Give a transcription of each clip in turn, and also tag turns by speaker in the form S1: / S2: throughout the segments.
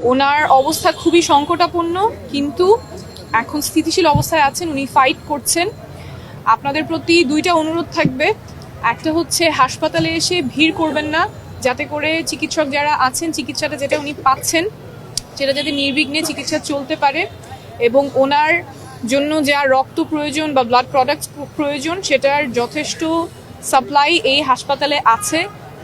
S1: ওনার অবস্থা খুবই সংকটাপন্ন, কিন্তু এখন স্থিতিশীল অবস্থায় আছেন, উনি ফাইট করছেন। আপনাদের প্রতি দুইটা অনুরোধ থাকবে। একটা হচ্ছে হাসপাতালে এসে ভিড় করবেন না, যাতে করে চিকিৎসক যারা আছেন চিকিৎসাটা যেটা উনি পাচ্ছেন সেটা যাতে নির্বিঘ্নে চিকিৎসা চলতে পারে, এবং ওনার জন্য যা রক্ত প্রয়োজন বা ব্লাড প্রোডাক্টস প্রয়োজন সেটার যথেষ্ট সাপ্লাই এই হাসপাতালে আছে।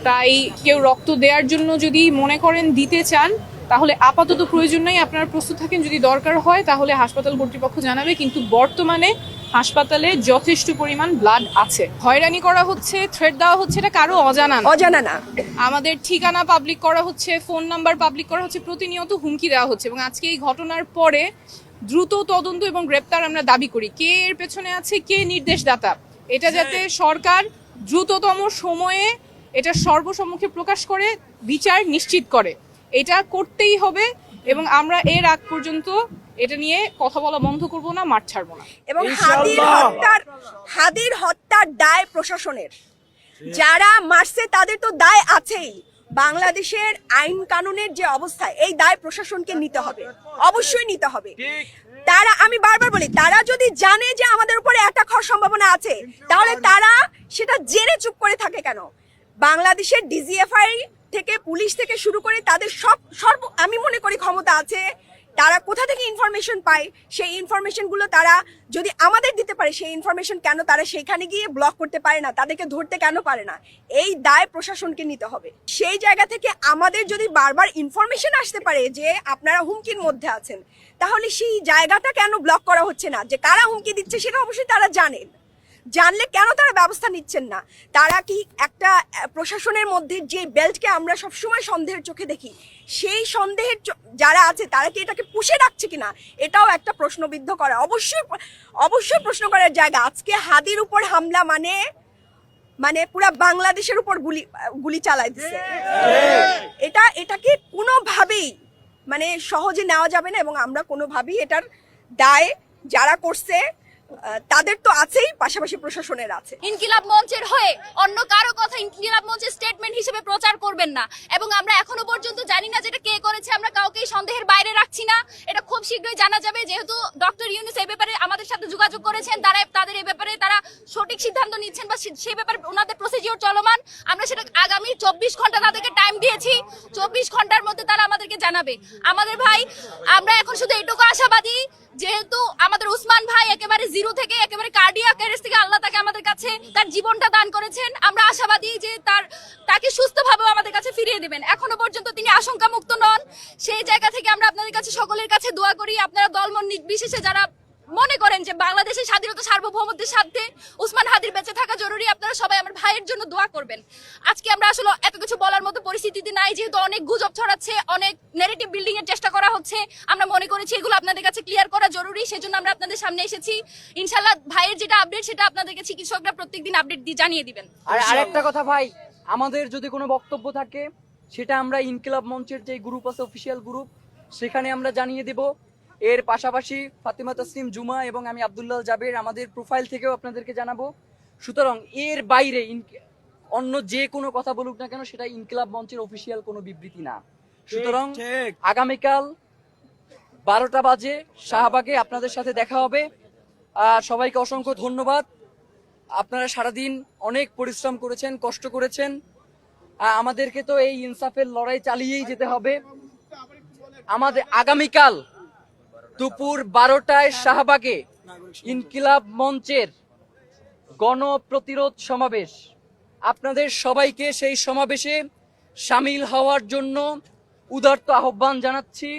S1: তাই কেউ রক্ত দেওয়ার জন্য যদি মনে করেন দিতে চান তাহলে আপাতত প্রয়োজন নেই, আপনারা প্রস্তুত থাকেন, যদি দরকার হয় তাহলে হাসপাতাল কর্তৃপক্ষ জানাবে। কিন্তু বর্তমানে হাসপাতালে যথেষ্ট পরিমাণ ব্লাড আছে। হয়রানি করা হচ্ছে, থ্রেট দেওয়া হচ্ছে, এটা কারো অজানা না। আমাদের ঠিকানা পাবলিক করা হচ্ছে, ফোন নাম্বার পাবলিক করা হচ্ছে, প্রতিনিয়ত হুমকি দেওয়া হচ্ছে। এবং আজকে এই ঘটনার পরে দ্রুত তদন্ত এবং গ্রেপ্তার আমরা দাবি করি। কে এর পেছনে আছে, কে নির্দেশদাতা, এটা যাতে সরকার দ্রুততম সময়ে এটা সর্বসম্মুখে প্রকাশ করে বিচার নিশ্চিত করে, এটা করতেই হবে। এবং আমরা এর আগ পর্যন্ত এটা নিয়ে কথা বলা বন্ধ করব না, মাঠ ছাড়বো না।
S2: এবং হাদির হত্যার দায় প্রশাসনের, যারা মারছে তাদের তো দায় আছেই। বাংলাদেশের আইন কানুনের যে অবস্থা, এই দায় প্রশাসনকে নিতে হবে, অবশ্যই নিতে হবে। তারা, আমি বারবার বলি, তারা যদি জানে যে আমাদের উপরে অ্যাটাক হওয়ার সম্ভাবনা আছে, তাহলে তারা সেটা জেনে চুপ করে থাকে কেন? বাংলাদেশের ডিজিএফআই থেকে, পুলিশ থেকে শুরু করে তাদের আমি মনে করি ক্ষমতা আছে। তারা কোথা থেকে ইনফরমেশন পায়, সেই ইনফরমেশনগুলো তারা যদি আমাদের দিতে পারে, সেই ইনফরমেশন কেন তারা সেখানে গিয়ে ব্লক করতে পারে না, তাদেরকে ধরতে কেন পারে না? এই দায় প্রশাসনকে নিতে হবে। সেই জায়গা থেকে আমাদের যদি বারবার ইনফরমেশন আসতে পারে যে আপনারা হুমকির মধ্যে আছেন, তাহলে সেই জায়গাটা কেন ব্লক করা হচ্ছে না? যে কারা হুমকি দিচ্ছে সেটা অবশ্যই তারা জানেন, জানলে কেন তারা ব্যবস্থা নিচ্ছেন না? তারা কি একটা প্রশাসনের মধ্যে যে বেল্টকে আমরা সবসময় সন্দেহের চোখে দেখি, সেই সন্দেহের যারা আছে তারা কি এটাকে পুষে রাখছে কিনা, এটাও একটা প্রশ্নবিদ্ধ করা, অবশ্যই প্রশ্ন করার জায়গা। আজকে হাদির উপর হামলা মানে পুরা বাংলাদেশের উপর গুলি চালাই দিচ্ছে। এটাকে কোনোভাবেই মানে সহজে নেওয়া যাবে না, এবং আমরা কোনোভাবেই এটার দায় যারা করছে তাদের তো আছেই, পাশাপাশি প্রশাসনের আছে।
S3: ইনকিলাব মঞ্চের হয়ে অন্য কারো কথা ইনকিলাব মঞ্চের স্টেটমেন্ট হিসেবে প্রচার করবেন না। এবং আমরা এখনো পর্যন্ত জানি না যেটা কে করেছে, আমরা কাউকেই সন্দেহের বাইরে রাখছি না। এটা খুব শীঘ্রই জানা যাবে, যেহেতু ডক্টর ইউনূস এই ব্যাপারে আমাদের সাথে যোগাযোগ করেছেন, তাদের এই ব্যাপারে তারা সঠিক সিদ্ধান্ত নিচ্ছেন বা সেই ব্যাপারে ওনাদের প্রসিডিওর চলমান। আমরা সেটা আগামী 24 ঘন্টা তাদেরকে টাইম দিয়েছি, 24 ঘন্টার মধ্যে তারা আমাদেরকে জানাবে। আমাদের ভাই, আমরা এখন শুধু এইটুকু আশাবাদী, যেহেতু আমাদের উসমান ভাই একেবারে জিরো থেকে, একেবারে কার্ডিয়াক অ্যারেস্ট থেকে আল্লাহ তাকে আমাদের কাছে তার জীবনটা দান করেছেন। আমরা আশাবাদী যে তাকে সুস্থভাবে আমাদের কাছে ফিরিয়ে দিবেন। এখনো পর্যন্ত তিনি আশঙ্কা মুক্ত নন। সেই জায়গা থেকে আমরা আপনাদের কাছে, সকলের কাছে দোয়া করি, আপনারা দলমত নির্বিশেষে যারা মনে করেন যে বাংলাদেশের স্বাধীনতা সার্বভৌমত্বের সাথে উসমান হাদির বেঁচে থাকা জরুরি, আপনারা সবাই আমার ভাইয়ের জন্য দোয়া করবেন। আজকে আমরা আসলে এত কিছু বলার মতো পরিস্থিতিতে নাই, যেহেতু অনেক গুজব ছড়াচ্ছে, অনেক নেগেটিভ বিল্ডিং এর চেষ্টা করা হচ্ছে। আমরা মনে করেছি এগুলো আপনাদের কাছে ক্লিয়ার করা জরুরি, সেজন্য আমরা আপনাদের সামনে এসেছি। ইনশাআল্লাহ ভাইয়ের যেটা আপডেট, সেটা আপনাদেরকে চিকিৎসকরা প্রত্যেকদিন আপডেট দিয়ে জানিয়ে দিবেন।
S4: আর আরেকটা কথা ভাই, আমাদের যদি কোনো বক্তব্য থাকে সেটা আমরা ইনকিলাব মঞ্চের যে গ্রুপ আছে, অফিসিয়াল গ্রুপ, সেখানে আমরা জানিয়ে দেব। এর পাশাপাশি ফাতিমা তাসনিম জুমা এবং আমি আব্দুল্লাহ জাবের আমাদের প্রোফাইল থেকেও আপনাদেরকে জানাবো। সুতরাং এর বাইরে অন্য যে কোনো কথা বলুক না কেন, সেটা ইনকিলাব মঞ্চের অফিসিয়াল কোনো বিবৃতি না। সুতরাং আগামীকাল 12টা বাজে শাহবাগে আপনাদের সাথে দেখা হবে। সবাইকে অসংখ্য ধন্যবাদ। আপনারা সারাদিন অনেক পরিশ্রম করেছেন, কষ্ট করেছেন। আমাদেরকে তো এই ইনসাফের লড়াই চালিয়েই যেতে হবে। আমাদের আগামীকাল দুপুর 12টায় শাহবাগে ইনকিলাব মঞ্চের গণপ্রতিরোধ সমাবেশ। আপনাদের সবাইকে সেই সমাবেশে সামিল হওয়ার জন্য উদারত আহ্বান জানাচ্ছি।